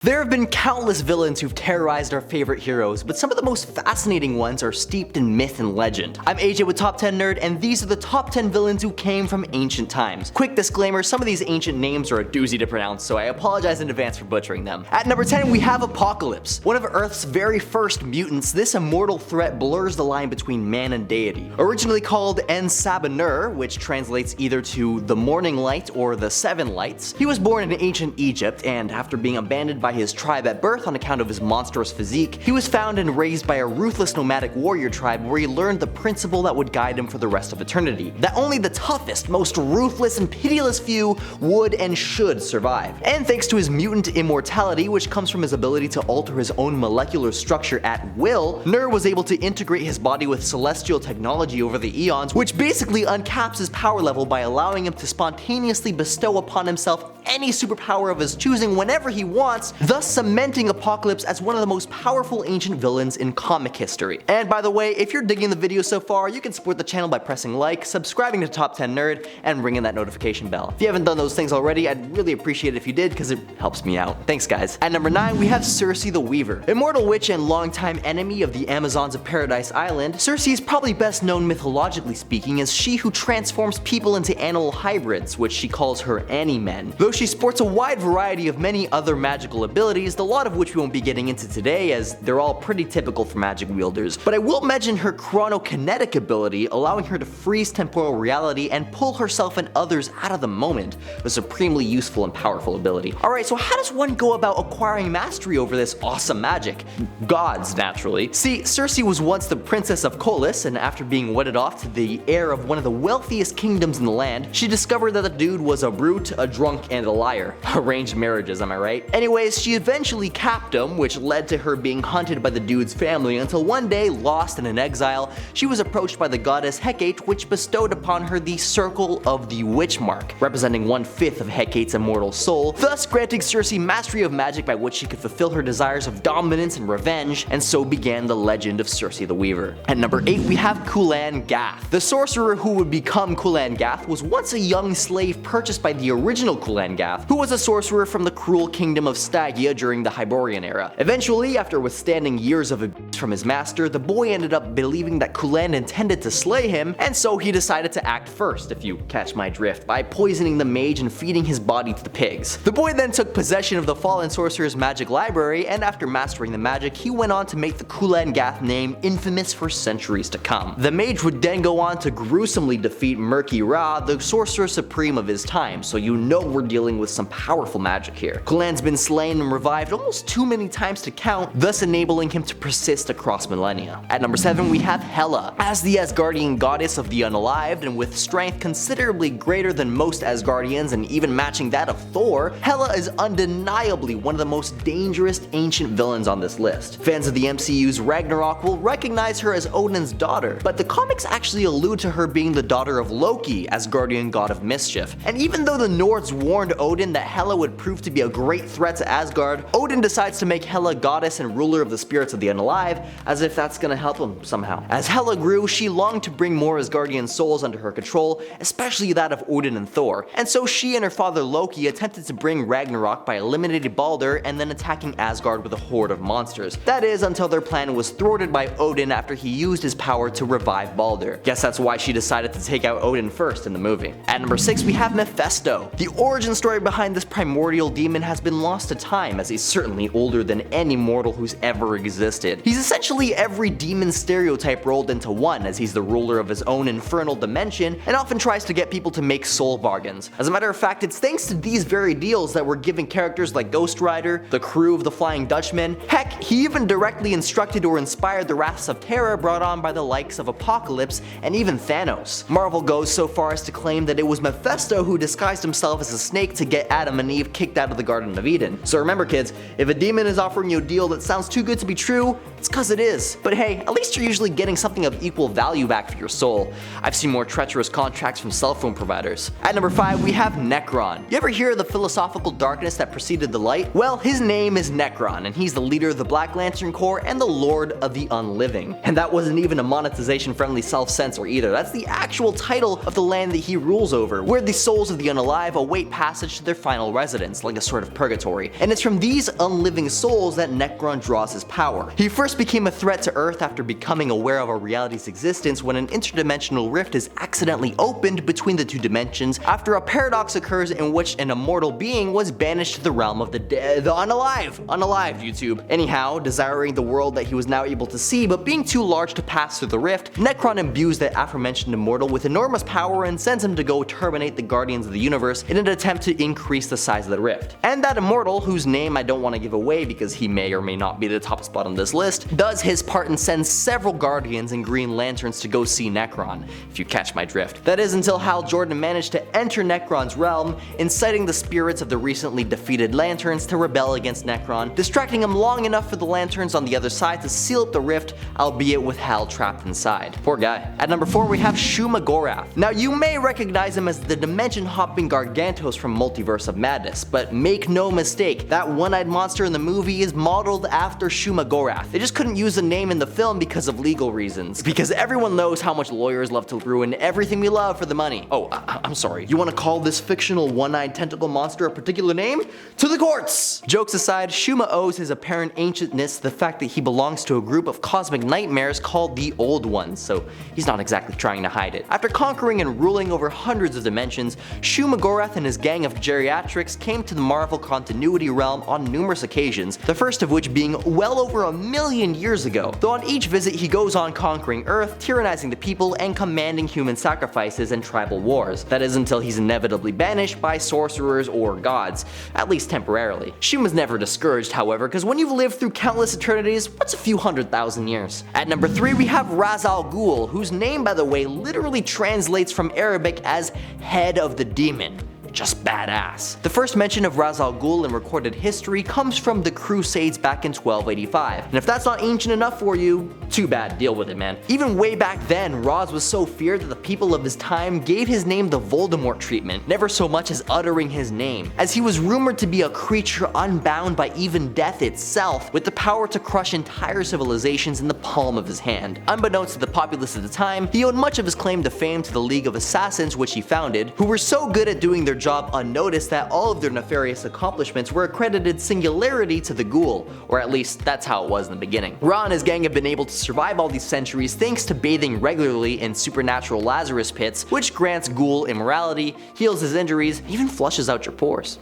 There have been countless villains who've terrorized our favorite heroes, but some of the most fascinating ones are steeped in myth and legend. I'm AJ with Top 10 Nerd, and these are the top 10 villains who came from ancient times. Quick disclaimer, some of these ancient names are a doozy to pronounce, so I apologize in advance for butchering them. At number 10, we have Apocalypse. One of Earth's very first mutants, this immortal threat blurs the line between man and deity. Originally called En-Sabah-Nur, which translates either to the morning light or the seven lights, he was born in ancient Egypt, and after being abandoned by his tribe at birth on account of his monstrous physique, he was found and raised by a ruthless nomadic warrior tribe where he learned the principle that would guide him for the rest of eternity: that only the toughest, most ruthless and pitiless few would and should survive. And thanks to his mutant immortality, which comes from his ability to alter his own molecular structure at will, Nur was able to integrate his body with celestial technology over the eons, which basically uncaps his power level by allowing him to spontaneously bestow upon himself any superpower of his choosing whenever he wants, thus cementing Apocalypse as one of the most powerful ancient villains in comic history. And by the way, if you're digging the video so far, you can support the channel by pressing like, subscribing to Top 10 Nerd, and ringing that notification bell. If you haven't done those things already, I'd really appreciate it if you did, because it helps me out. Thanks guys. At number 9, we have Circe the Weaver. Immortal witch and longtime enemy of the Amazons of Paradise Island, Circe is probably best known mythologically speaking as she who transforms people into animal hybrids, which she calls her Ani-Men. Though she sports a wide variety of many other magical abilities, a lot of which we won't be getting into today as they're all pretty typical for magic wielders, but I will mention her chronokinetic ability, allowing her to freeze temporal reality and pull herself and others out of the moment, a supremely useful and powerful ability. Alright, so how does one go about acquiring mastery over this awesome magic? Gods, naturally. See, Circe was once the princess of Kolis, and after being wedded off to the heir of one of the wealthiest kingdoms in the land, she discovered that the dude was a brute, a drunk, and a liar. Arranged marriages, am I right? Anyways, she eventually capped him, which led to her being hunted by the dude's family until one day, lost and in exile, she was approached by the goddess Hecate, which bestowed upon her the Circle of the Witch Mark, representing 1/5 of Hecate's immortal soul, thus granting Circe mastery of magic by which she could fulfill her desires of dominance and revenge, and so began the legend of Circe the Weaver. At number 8, we have Kulan Gath. The sorcerer who would become Kulan Gath was once a young slave purchased by the original Kulan Gath, who was a sorcerer from the cruel kingdom of Stygia during the Hyborian era. Eventually, after withstanding years of abuse from his master, the boy ended up believing that Kulan intended to slay him, and so he decided to act first, if you catch my drift, by poisoning the mage and feeding his body to the pigs. The boy then took possession of the fallen sorcerer's magic library, and after mastering the magic, he went on to make the Kulan Gath name infamous for centuries to come. The mage would then go on to gruesomely defeat Murky Ra, the sorcerer supreme of his time, so you know we're dealing with some powerful magic here. Kulan's been slain and revived almost too many times to count, thus enabling him to persist across millennia. At number 7, we have Hela. As the Asgardian goddess of the unalived, and with strength considerably greater than most Asgardians and even matching that of Thor, Hela is undeniably one of the most dangerous ancient villains on this list. Fans of the MCU's Ragnarok will recognize her as Odin's daughter, but the comics actually allude to her being the daughter of Loki, Asgardian god of mischief. And even though the Nords warned Odin that Hela would prove to be a great threat to Asgard, Odin decides to make Hela goddess and ruler of the spirits of the unalive, as if that's gonna help him somehow. As Hela grew, she longed to bring more Asgardian souls under her control, especially that of Odin and Thor, and so she and her father Loki attempted to bring Ragnarok by eliminating Baldur and then attacking Asgard with a horde of monsters. That is, until their plan was thwarted by Odin after he used his power to revive Baldur. Guess that's why she decided to take out Odin first in the movie. At number 6, we have Mephisto. The origin story behind this primordial demon has been lost to time, as he's certainly older than any mortal who's ever existed. He's essentially every demon stereotype rolled into one, as he's the ruler of his own infernal dimension and often tries to get people to make soul bargains. As a matter of fact, it's thanks to these very deals that we're giving characters like Ghost Rider, the crew of the Flying Dutchman. Heck, he even directly instructed or inspired the wraths of terror brought on by the likes of Apocalypse and even Thanos. Marvel goes so far as to claim that it was Mephisto who disguised himself as a snake to get Adam and Eve kicked out of the Garden of Eden. So remember kids, if a demon is offering you a deal that sounds too good to be true, It's cause it is. But hey, at least you're usually getting something of equal value back for your soul. I've seen more treacherous contracts from cell phone providers. At number 5, we have Nekron. You ever hear of the philosophical darkness that preceded the light? Well, his name is Nekron, and he's the leader of the Black Lantern Corps and the Lord of the Unliving. And that wasn't even a monetization-friendly self-censor either. That's the actual title of the land that he rules over, where the souls of the unalive await passage to their final residence, like a sort of purgatory. And it's from these unliving souls that Nekron draws his power. He first became a threat to Earth after becoming aware of our reality's existence when an interdimensional rift is accidentally opened between the two dimensions after a paradox occurs in which an immortal being was banished to the realm of the unalive, YouTube. Anyhow, desiring the world that he was now able to see but being too large to pass through the rift, Nekron imbues that aforementioned immortal with enormous power and sends him to go terminate the Guardians of the Universe in an attempt to increase the size of the rift. And that immortal, whose name I don't want to give away because he may or may not be the top spot on this list, does his part and sends several Guardians and Green Lanterns to go see Nekron, if you catch my drift. That is until Hal Jordan managed to enter Nekron's realm, inciting the spirits of the recently defeated Lanterns to rebel against Nekron, distracting him long enough for the Lanterns on the other side to seal up the rift, albeit with Hal trapped inside. Poor guy. At number 4, we have Shuma Gorath. Now you may recognize him as the dimension-hopping Gargantos from Multiverse of Madness, but make no mistake, that one-eyed monster in the movie is modeled after Shuma Gorath. They just couldn't use the name in the film because of legal reasons. Because everyone knows how much lawyers love to ruin everything we love for the money. Oh, I'm sorry. You want to call this fictional one-eyed tentacle monster a particular name? To the courts! Jokes aside, Shuma owes his apparent ancientness to the fact that he belongs to a group of cosmic nightmares called the Old Ones, so he's not exactly trying to hide it. After conquering and ruling over hundreds of dimensions, Shuma Gorath and his gang of geriatrics came to the Marvel continuity realm on numerous occasions, the first of which being well over 1,000,000 years ago. Though on each visit he goes on conquering Earth, tyrannizing the people, and commanding human sacrifices and tribal wars. That is until he's inevitably banished by sorcerers or gods, at least temporarily. Shuma's never discouraged, however, because when you've lived through countless eternities, what's a few 100,000 years? At number 3, we have Ra's al Ghul, whose name, by the way, literally translates from Arabic as head of the demon. Just badass. The first mention of Ra's al Ghul in recorded history comes from the Crusades back in 1285. And if that's not ancient enough for you, too bad, deal with it, man. Even way back then, Ra's was so feared that the people of his time gave his name the Voldemort treatment, never so much as uttering his name, as he was rumored to be a creature unbound by even death itself, with the power to crush entire civilizations in the palm of his hand. Unbeknownst to the populace at the time, he owed much of his claim to fame to the League of Assassins, which he founded, who were so good at doing their job unnoticed that all of their nefarious accomplishments were accredited singularity to the Ghul, or at least that's how it was in the beginning. Ra and his gang have been able to survive all these centuries thanks to bathing regularly in supernatural Lazarus pits, which grants Ghul immorality, heals his injuries, even flushes out your pores.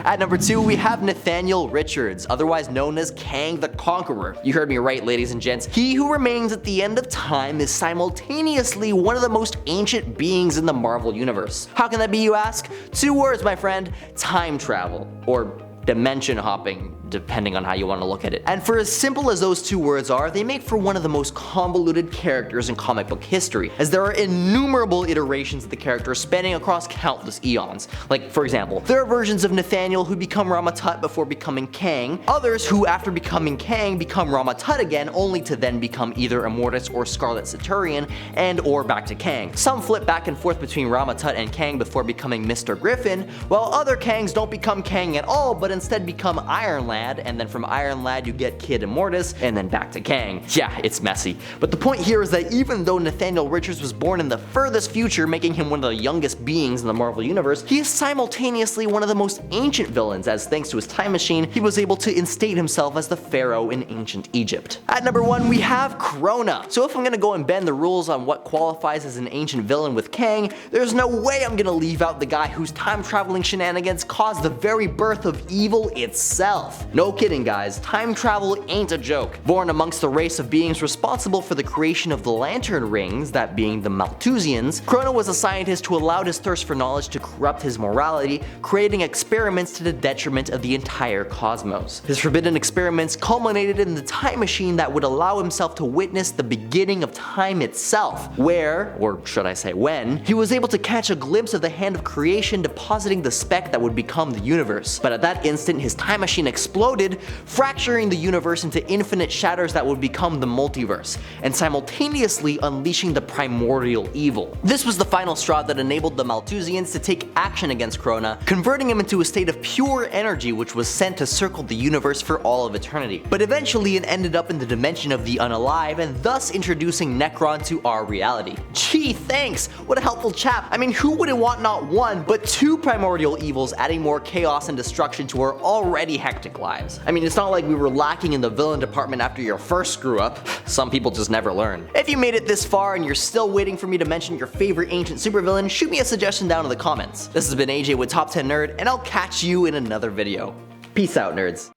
At number 2, we have Nathaniel Richards, otherwise known as Kang the Conqueror. You heard me right, ladies and gents. He who remains at the end of time is simultaneously one of the most ancient beings in the Marvel Universe. How can that be, you ask? 2 words, my friend: time travel, or dimension hopping, depending on how you want to look at it. And for as simple as those 2 words are, they make for one of the most convoluted characters in comic book history, as there are innumerable iterations of the character spanning across countless eons. Like, for example, there are versions of Nathaniel who become Rama-Tut before becoming Kang, others who after becoming Kang become Rama-Tut again, only to then become either Immortus or Scarlet Centurion, and or back to Kang. Some flip back and forth between Rama-Tut and Kang before becoming Mr. Griffin, while other Kangs don't become Kang at all, but instead become Iron Lad, and then from Iron Lad you get Kid Immortus, and then back to Kang. Yeah, it's messy. But the point here is that even though Nathaniel Richards was born in the furthest future, making him one of the youngest beings in the Marvel Universe, he is simultaneously one of the most ancient villains, as thanks to his time machine, he was able to instate himself as the pharaoh in ancient Egypt. At number 1, we have Krona. So if I'm gonna go and bend the rules on what qualifies as an ancient villain with Kang, there's no way I'm gonna leave out the guy whose time-traveling shenanigans caused the very birth of evil itself. No kidding, guys, time travel ain't a joke. Born amongst the race of beings responsible for the creation of the Lantern Rings, that being the Malthusians, Krona was a scientist who allowed his thirst for knowledge to corrupt his morality, creating experiments to the detriment of the entire cosmos. His forbidden experiments culminated in the time machine that would allow himself to witness the beginning of time itself, where, or should I say when, he was able to catch a glimpse of the hand of creation depositing the speck that would become the universe. But at that instant, his time machine exploded exploded, fracturing the universe into infinite shatters that would become the multiverse, and simultaneously unleashing the primordial evil. This was the final straw that enabled the Malthusians to take action against Krona, converting him into a state of pure energy which was sent to circle the universe for all of eternity. But eventually it ended up in the dimension of the unalive, and thus introducing Nekron to our reality. Gee, thanks! What a helpful chap. I mean, who wouldn't want not one, but two primordial evils adding more chaos and destruction to our already hectic lives? I mean, it's not like we were lacking in the villain department after your first screw up. Some people just never learn. If you made it this far and you're still waiting for me to mention your favorite ancient supervillain, shoot me a suggestion down in the comments. This has been AJ with Top 10 Nerd, and I'll catch you in another video. Peace out, nerds.